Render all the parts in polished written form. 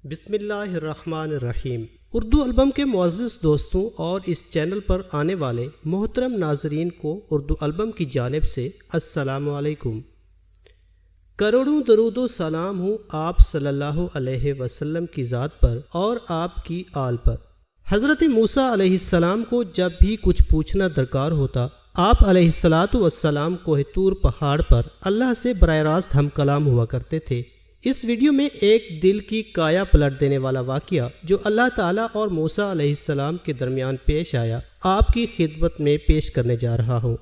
بسم اللہ الرحمن الرحیم۔ اردو البم کے معزز دوستوں اور اس چینل پر آنے والے محترم ناظرین کو اردو البم کی جانب سے السلام علیکم۔ کروڑوں درود و سلام ہوں آپ صلی اللہ علیہ وسلم کی ذات پر اور آپ کی آل پر۔ حضرت موسیٰ علیہ السلام کو جب بھی کچھ پوچھنا درکار ہوتا، آپ علیہ السلام کوہ طور پہاڑ پر اللہ سے براہ راست ہم کلام ہوا کرتے تھے۔ اس ویڈیو میں ایک دل کی کایا پلٹ دینے والا واقعہ جو اللہ تعالیٰ اور موسیٰ علیہ السلام کے درمیان پیش آیا، آپ کی خدمت میں پیش کرنے جا رہا ہوں۔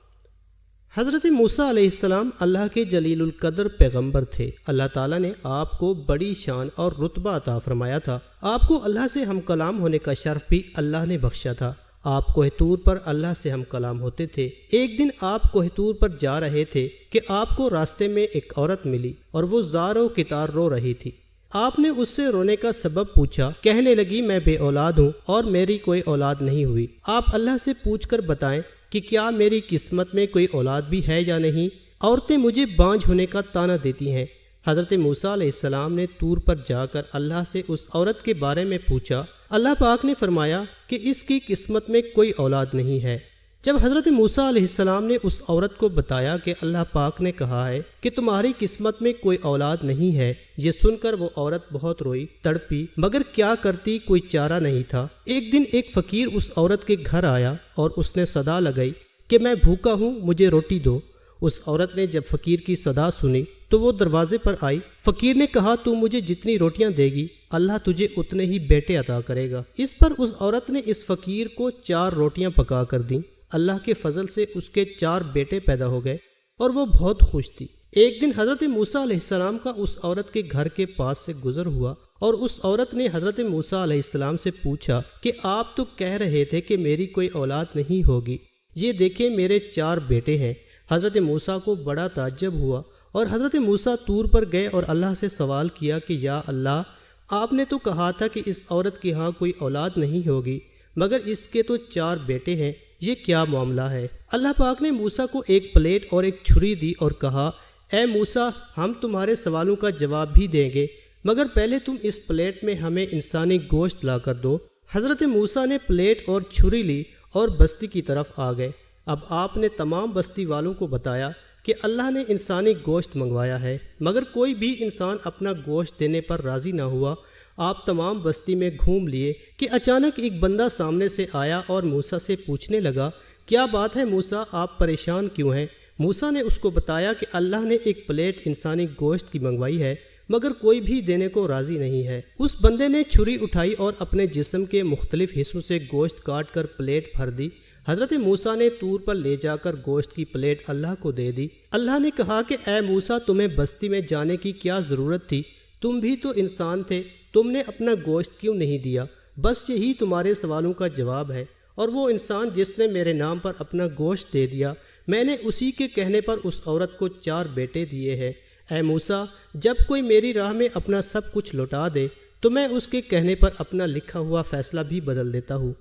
حضرت موسیٰ علیہ السلام اللہ کے جلیل القدر پیغمبر تھے۔ اللہ تعالیٰ نے آپ کو بڑی شان اور رتبہ عطا فرمایا تھا۔ آپ کو اللہ سے ہم کلام ہونے کا شرف بھی اللہ نے بخشا تھا۔ آپ کوہ طور پر اللہ سے ہم کلام ہوتے تھے۔ ایک دن آپ کوہ طور پر جا رہے تھے کہ آپ کو راستے میں ایک عورت ملی اور وہ زار و کتار رو رہی تھی۔ آپ نے اس سے رونے کا سبب پوچھا۔ کہنے لگی، میں بے اولاد ہوں اور میری کوئی اولاد نہیں ہوئی۔ آپ اللہ سے پوچھ کر بتائیں کہ کیا میری قسمت میں کوئی اولاد بھی ہے یا نہیں؟ عورتیں مجھے بانجھ ہونے کا طعنہ دیتی ہیں۔ حضرت موسیٰ علیہ السلام نے طور پر جا کر اللہ سے اس عورت کے بارے میں پوچھا۔ اللہ پاک نے فرمایا کہ اس کی قسمت میں کوئی اولاد نہیں ہے۔ جب حضرت موسیٰ علیہ السلام نے اس عورت کو بتایا کہ اللہ پاک نے کہا ہے کہ تمہاری قسمت میں کوئی اولاد نہیں ہے، یہ سن کر وہ عورت بہت روئی، تڑپی، مگر کیا کرتی، کوئی چارہ نہیں تھا۔ ایک دن ایک فقیر اس عورت کے گھر آیا اور اس نے صدا لگائی کہ میں بھوکا ہوں، مجھے روٹی دو۔ اس عورت نے جب فقیر کی صدا سنی تو وہ دروازے پر آئی۔ فقیر نے کہا، تو مجھے جتنی روٹیاں دے گی اللہ تجھے اتنے ہی بیٹے عطا کرے گا۔ اس پر اس عورت نے اس فقیر کو 4 روٹیاں پکا کر دیں۔ اللہ کے فضل سے اس کے 4 بیٹے پیدا ہو گئے اور وہ بہت خوش تھی۔ ایک دن حضرت موسیٰ علیہ السلام کا اس عورت کے گھر کے پاس سے گزر ہوا اور اس عورت نے حضرت موسیٰ علیہ السلام سے پوچھا کہ آپ تو کہہ رہے تھے کہ میری کوئی اولاد نہیں ہوگی، یہ دیکھیں میرے 4 بیٹے ہیں۔ حضرت موسیٰ کو بڑا تعجب ہوا اور حضرت موسیٰ طور پر گئے اور اللہ سے سوال کیا کہ یا اللہ، آپ نے تو کہا تھا کہ اس عورت کے ہاں کوئی اولاد نہیں ہوگی، مگر اس کے تو 4 بیٹے ہیں، یہ کیا معاملہ ہے؟ اللہ پاک نے موسیٰ کو ایک پلیٹ اور ایک چھری دی اور کہا، اے موسیٰ، ہم تمہارے سوالوں کا جواب بھی دیں گے، مگر پہلے تم اس پلیٹ میں ہمیں انسانی گوشت لا کر دو۔ حضرت موسیٰ نے پلیٹ اور چھری لی اور بستی کی طرف آ گئے۔ اب آپ نے تمام بستی والوں کو بتایا کہ اللہ نے انسانی گوشت منگوایا ہے، مگر کوئی بھی انسان اپنا گوشت دینے پر راضی نہ ہوا۔ آپ تمام بستی میں گھوم لیے کہ اچانک ایک بندہ سامنے سے آیا اور موسیٰ سے پوچھنے لگا، کیا بات ہے موسیٰ، آپ پریشان کیوں ہیں؟ موسیٰ نے اس کو بتایا کہ اللہ نے ایک پلیٹ انسانی گوشت کی منگوائی ہے، مگر کوئی بھی دینے کو راضی نہیں ہے۔ اس بندے نے چھری اٹھائی اور اپنے جسم کے مختلف حصوں سے گوشت کاٹ کر پلیٹ بھر دی۔ حضرت موسیٰ نے طور پر لے جا کر گوشت کی پلیٹ اللہ کو دے دی۔ اللہ نے کہا کہ اے موسیٰ، تمہیں بستی میں جانے کی کیا ضرورت تھی؟ تم بھی تو انسان تھے، تم نے اپنا گوشت کیوں نہیں دیا؟ بس یہی تمہارے سوالوں کا جواب ہے۔ اور وہ انسان جس نے میرے نام پر اپنا گوشت دے دیا، میں نے اسی کے کہنے پر اس عورت کو 4 بیٹے دیے ہیں۔ اے موسیٰ، جب کوئی میری راہ میں اپنا سب کچھ لوٹا دے تو میں اس کے کہنے پر اپنا لکھا ہوا فیصلہ بھی بدل دیتا ہوں۔